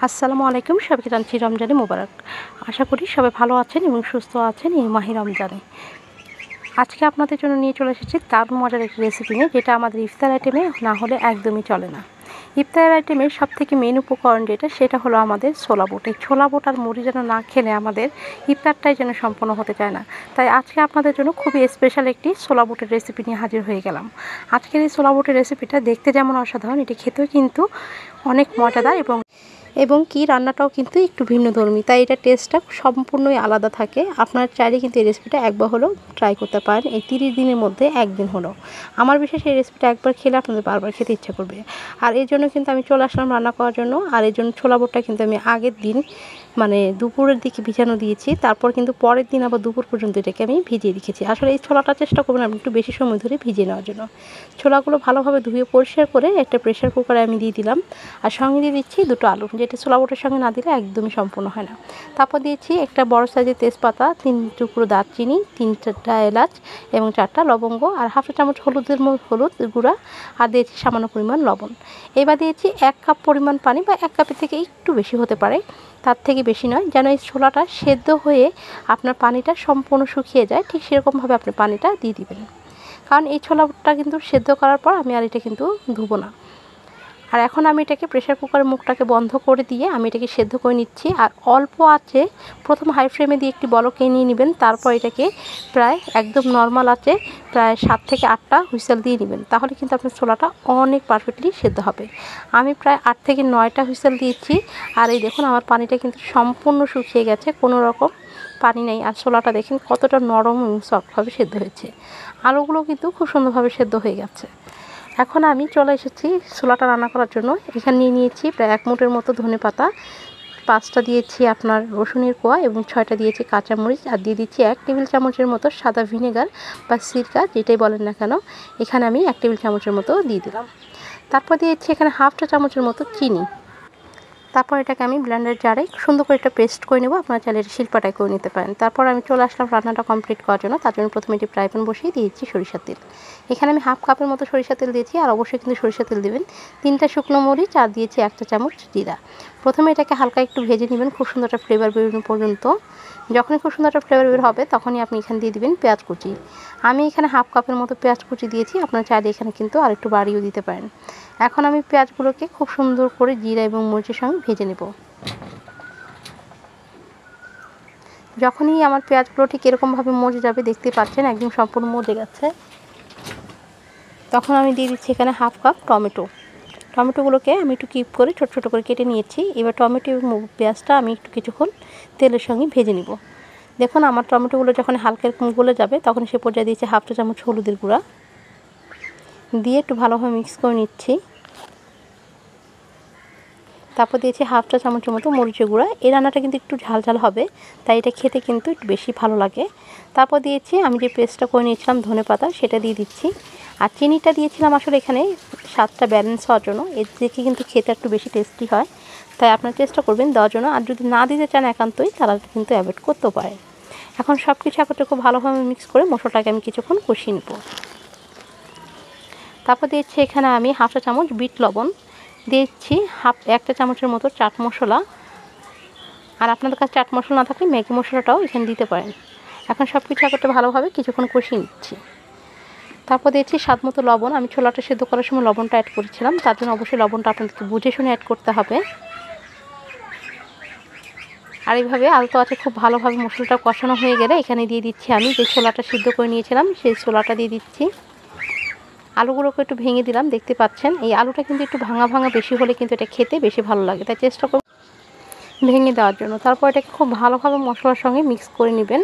আসসালামু আলাইকুম, সবাইকে জানাচ্ছি রমজানে মোবারক। আশা করি সবাই ভালো আছেন এবং সুস্থ আছেন এই মাহে রমজানে। আজকে আপনাদের জন্য নিয়ে চলে এসেছি দারুণ মজার একটি রেসিপি নিয়ে, যেটা আমাদের ইফতার আইটেমে না হলে একদমই চলে না। ইফতার আইটেমের সবথেকে মেন উপকরণ সেটা হলো আমাদের ছোলা বুট। এই ছোলা বুট আর মুড়ি যেন না খেলে আমাদের ইফতারটাই যেন সম্পন্ন হতে চায় না। তাই আজকে আপনাদের জন্য খুবই স্পেশাল একটি ছোলা বুটের রেসিপি নিয়ে হাজির হয়ে গেলাম। আজকের এই ছোলা বুটের রেসিপিটা দেখতে যেমন অসাধারণ, এটি খেতেও কিন্তু অনেক মজাদার এবং কি রান্নাটাও কিন্তু একটু ভিন্নধর্মী, তাই এটা টেস্টটা সম্পূর্ণই আলাদা থাকে। আপনার চাইলে কিন্তু এই রেসিপিটা একবার হলেও ট্রাই করতে পারেন, এই 30 দিনের মধ্যে একদিন হলো। আমার বিশেষ এই রেসিপিটা একবার খেলে আপনাদের বারবার খেতে ইচ্ছা করবে। আর এর জন্য কিন্তু আমি চলে আসলাম রান্না করার জন্য। আর এর জন্য ছোলা বুটটা কিন্তু আমি আগের দিন দুপুরের দিকে ভিজানো দিয়েছি, তারপর কিন্তু পরের দিন আবার দুপুর পর্যন্ত এটাকে আমি ভিজিয়ে রেখেছি। আসলে এই ছোলাটা চেষ্টা করবেন আপনি একটু বেশি সময় ধরে ভিজিয়ে নেওয়ার জন্য। ছোলাগুলো ভালোভাবে ধুয়ে পরিষ্কার করে একটা প্রেশার কুকারে আমি দিয়ে দিলাম, আর সঙ্গে দিয়ে দিচ্ছি দুটো আলু, যেটা ছোলা বুটের সঙ্গে না দিলে একদমই সম্পূর্ণ হয় না। তারপর দিয়েছি একটা বড় সাইজের তেজপাতা, 3 টুকরো দারচিনি, 3টা এলাচ এবং 4টা লবঙ্গ, আর হাফ চামচ হলুদ গুঁড়া, আর দিয়েছি সামান্য পরিমাণ লবণ। এবার দিয়েছি 1 কাপ পরিমাণ পানি, বা 1 কাপের থেকে একটু বেশি হতে পারে, তার থেকে বেশি নয়, যেন এই ছোলাটা সেদ্ধ হয়ে আপনার পানিটা সম্পূর্ণ শুকিয়ে যায়। ঠিক সেরকমভাবে আপনি পানিটা দিয়ে দিবেন, কারণ এই ছোলাটা কিন্তু সেদ্ধ করার পর আমি আর এটা কিন্তু ধুবো না। আর এখন আমি এটাকে প্রেশার কুকারের মুখটাকে বন্ধ করে দিয়ে আমি এটাকে সেদ্ধ করে নিচ্ছি। আর অল্প আঁচে প্রথম হাই ফ্লেমে দিয়ে একটি বলক নিয়ে নেবেন, তারপর এটাকে প্রায় একদম নর্মাল আঁচে প্রায় 7 থেকে 8টা হুইসেল দিয়ে নেবেন, তাহলে কিন্তু আপনার ছোলাটা অনেক পারফেক্টলি সেদ্ধ হবে। আমি প্রায় 8 থেকে 9টা হুইসেল দিয়েছি। আর এই দেখুন আমার পানিটা কিন্তু সম্পূর্ণ শুকিয়ে গেছে, কোনো রকম পানি নেই। আর ছোলাটা দেখেন কতটা নরম এবং সফটভাবে সেদ্ধ হয়েছে। আলুগুলো কিন্তু খুব সুন্দরভাবে সেদ্ধ হয়ে গেছে। এখন আমি চলে এসেছি ছোলাটা রান্না করার জন্য। এখানে নিয়ে নিয়েছি প্রায় 1 মুঠের মতো ধনেপাতা, 5টা দিয়েছি আপনার রসুনের কোয়া এবং 6টা দিয়েছি কাঁচামরিচ, আর দিয়ে দিচ্ছি 1 টেবিল চামচের মতো সাদা ভিনেগার বা সিরকা, যেটাই বলেন না কেন। এখানে আমি 1 টেবিল চামচের মতো দিয়ে দিলাম। তারপর দিয়েছি এখানে হাফ চামচের মতো চিনি। তারপর এটাকে আমি ব্লেন্ডার জারে সুন্দর করে একটা পেস্ট করে নেব, আপনারা চাইলে শিলপাটায় করে নিতে পারেন। তারপর আমি চলে আসলাম রান্নাটা কমপ্লিট করার জন্য। তার জন্য প্রথমে এটি ফ্রাই প্যান বসিয়ে দিয়েছি সরিষার তেল। এখানে আমি হাফ কাপের মতো সরিষার তেল দিয়েছি, আর অবশ্যই কিন্তু সরিষার তেল দেবেন। 3টা শুকনো মরিচ, আর দিয়েছি 1 চামচ জিরা। প্রথমে এটাকে হালকা একটু ভেজে নেবেন, খুব সুন্দর একটা ফ্লেভার বেরোনো পর্যন্ত। যখনই খুব সুন্দর একটা ফ্লেভার বের হবে তখনই আপনি এখানে দিয়ে দিবেন পেঁয়াজ কুচি। আমি এখানে হাফ কাপের মতো পেঁয়াজ কুচি দিয়েছি, আপনারা চাইলে এখানে কিন্তু আরেকটু বাড়িয়েও দিতে পারেন। এখন আমি পেঁয়াজগুলোকে খুব সুন্দর করে জিরা এবং মরিচের সঙ্গে ভেজে নেব। যখনই আমার পেঁয়াজগুলো ঠিক এরকমভাবে মজে যাবে, দেখতে পাচ্ছেন একদম সম্পূর্ণ মজে গেছে, তখন আমি দিয়ে দিচ্ছি এখানে হাফ কাপ টমেটোগুলোকে আমি একটু কিউব করে ছোট ছোট করে কেটে নিয়েছি। এবার টমেটো এবং পেঁয়াজটা আমি একটু কিছুক্ষণ তেলের সঙ্গে ভেজে নিব। দেখুন আমার টমেটোগুলো যখন হালকা এরকম গলে যাবে, তখন সে পর্যায়ে দিয়েছি হাফ চামচ হলুদের গুঁড়া, দিয়ে একটু ভালোভাবে মিক্স করে নিচ্ছি। তারপর দিয়েছি হাফ চা চামচের মতো মরিচের গুঁড়া। এই রান্নাটা কিন্তু একটু ঝাল ঝাল হবে, তাই এটা খেতে কিন্তু একটু বেশি ভালো লাগে। তারপর দিয়েছি আমি যে পেস্টটা করে নিয়েছিলাম ধনেপাতা, সেটা দিয়ে দিচ্ছি। আর চিনিটা দিয়েছিলাম আসলে এখানে স্বাদটা ব্যালেন্স হওয়ার জন্য, এর থেকে কিন্তু খেতে একটু বেশি টেস্টি হয়, তাই আপনারা চেষ্টা করবেন দেওয়ার জন্য। আর যদি না দিতে চান একান্তই, তারা কিন্তু অ্যাভয়েড করতেও পারেন। এখন সব কিছু একত্রে খুব ভালোভাবে মিক্স করে মশলাটাকে আমি কিছুক্ষণ কষিয়ে নেব। তারপর দিয়েছি এখানে আমি হাফ চা চামচ বিট লবণ, দিচ্ছি 1 চামচের মতো চাট মশলা, আর আপনাদের কাছে চাট মশলা না থাকলে ম্যাগি মশলাটাও এখানে দিতে পারেন। এখন সব কিছু একত্রে ভালোভাবে কিছুক্ষণ কষিয়ে নিচ্ছি। তারপর দিয়েছি স্বাদ মতো লবণ। আমি ছোলাটা সেদ্ধ করার সময় লবণটা অ্যাড করেছিলাম, তার জন্য অবশ্যই লবণটা আপনাদেরকে বুঝে শুনে অ্যাড করতে হবে। আর এইভাবে আলতো আছে খুব ভালোভাবে মশলাটা কষানো হয়ে গেলে এখানে দিয়ে দিচ্ছি আমি যে ছোলাটা সিদ্ধ করে নিয়েছিলাম, সেই ছোলাটা দিয়ে দিচ্ছি। আলুগুলোকে একটু ভেঙে দিলাম, দেখতে পাচ্ছেন এই আলুটা কিন্তু একটু ভাঙা ভাঙা বেশি হলে কিন্তু এটা খেতে বেশি ভালো লাগে, তাই চেষ্টা করব ভেঙে দেওয়ার জন্য। তারপর এটাকে খুব ভালোভাবে মশলার সঙ্গে মিক্স করে নেবেন।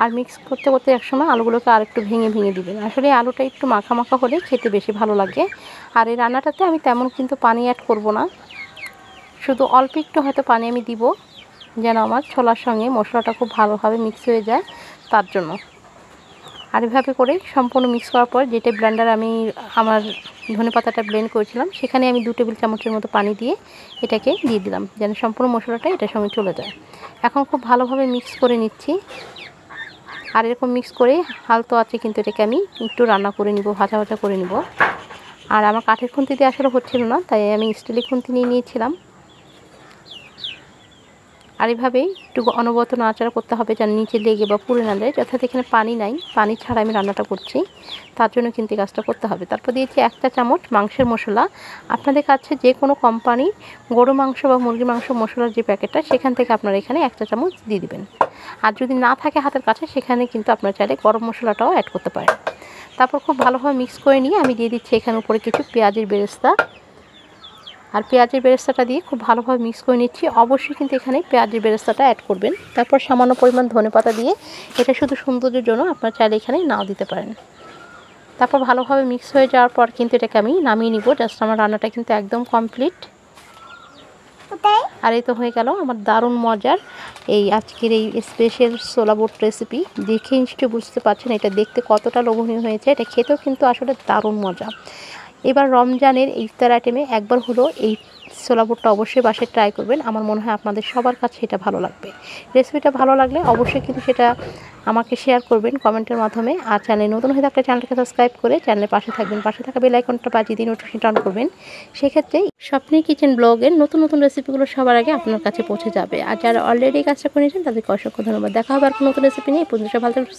আর মিক্স করতে করতে একসময় আলুগুলোকে আরেকটু ভেঙে ভেঙে দিবেন। আসলে আলুটা একটু মাখা মাখা হলে খেতে বেশি ভালো লাগে। আর এই রান্নাটাতে আমি তেমন কিন্তু পানি অ্যাড করব না, শুধু অল্প একটু হয়তো পানি আমি দিব, যেন আমার ছোলার সঙ্গে মশলাটা খুব ভালোভাবে মিক্স হয়ে যায়, তার জন্য। আর এভাবে করে সম্পূর্ণ মিক্স করার পর যেটা ব্লেন্ডারে আমি আমার ধনেপাতাটা ব্লেন্ড করেছিলাম, সেখানে আমি 2 টেবিল চামচের মতো পানি দিয়ে এটাকে দিয়ে দিলাম, যেন সম্পূর্ণ মশলাটা এটার সঙ্গে চলে যায়। এখন খুব ভালোভাবে মিক্স করে নিচ্ছি। আর এরকম মিক্স করে হালতো আছে কিন্তু এটাকে আমি একটু রান্না করে নিব, ভাজা ভাজা করে নিব। আর আমার কাঠের খুন্তি দিয়ে আসলে হচ্ছিল না, তাই আমি স্টিলের খুন্তি নিয়ে নিয়েছিলাম। আর এভাবেই একটু অনবরত নাড়াচাড়া করতে হবে যেন নিচে লেগে বা পুড়ে না যায়। যথাযথ এখানে পানি নাই, পানি ছাড়া আমি রান্নাটা করছি, তার জন্য কিন্তু কাজটা করতে হবে। তারপর দিয়েছি 1 চা চামচ মাংসের মশলা। আপনাদের কাছে যে কোনো কোম্পানি গরু মাংস বা মুরগির মাংস মশলার যে প্যাকেটটা, সেখান থেকে আপনারা এখানে 1 চা চামচ দিয়ে দিবেন। আর যদি না থাকে হাতের কাছে, সেখানে কিন্তু আপনারা চাইলে গরম মশলাটাও অ্যাড করতে পারেন। তারপর খুব ভালোভাবে মিক্স করে নিয়ে আমি দিয়ে দিচ্ছি এখানে উপরে কিছু পেঁয়াজের বেরেস্তা। আর পেঁয়াজের বেরেস্তাটা দিয়ে খুব ভালোভাবে মিক্স করে নিচ্ছি। অবশ্যই কিন্তু এখানে পেঁয়াজের বেরেস্তাটা অ্যাড করবেন। তারপর সামান্য পরিমাণ ধনেপাতা দিয়ে, এটা শুধু সৌন্দর্যের জন্য, আপনারা চাইলে এখানে নাও দিতে পারেন। তারপর ভালোভাবে মিক্স হয়ে যাওয়ার পর কিন্তু এটাকে আমি নামিয়ে নিব। জাস্ট আমার রান্নাটা কিন্তু একদম কমপ্লিট। আর এই তো হয়ে গেল আমার দারুণ মজার এই আজকের এই স্পেশাল ছোলা বুট রেসিপি। দেখে নিশ্চয়ই বুঝতে পারছেন এটা দেখতে কতটা লোভনীয় হয়েছে। এটা খেতেও কিন্তু আসলে দারুণ মজা। এবার রমজানের ইফতার আইটেমে একবার হলো এই ছোলা বুটটা অবশ্যই বাসায় ট্রাই করবেন। আমার মনে হয় আপনাদের সবার কাছে এটা ভালো লাগবে। রেসিপিটা ভালো লাগলে অবশ্যই কিন্তু সেটা আমাকে শেয়ার করবেন কমেন্টের মাধ্যমে। আর চ্যানেলে নতুন হয়ে থাকলে চ্যানেলটাকে সাবস্ক্রাইব করে চ্যানেলের পাশে থাকবেন। পাশে থাকা বেল আইকনটা বাজিয়ে দিয়ে নোটিফিকেশন অন করবেন। সেক্ষেত্রে স্বপ্নের কিচেন ব্লগের নতুন নতুন রেসিপিগুলো সবার আগে আপনার কাছে পৌঁছে যাবে। আর যারা অলরেডি কাজটা করে নিয়েছেন তাদেরকে অসংখ্য ধন্যবাদ। দেখা হবে আর নতুন রেসিপি নিয়ে। এই পর্যন্ত ভালো থাকবেন।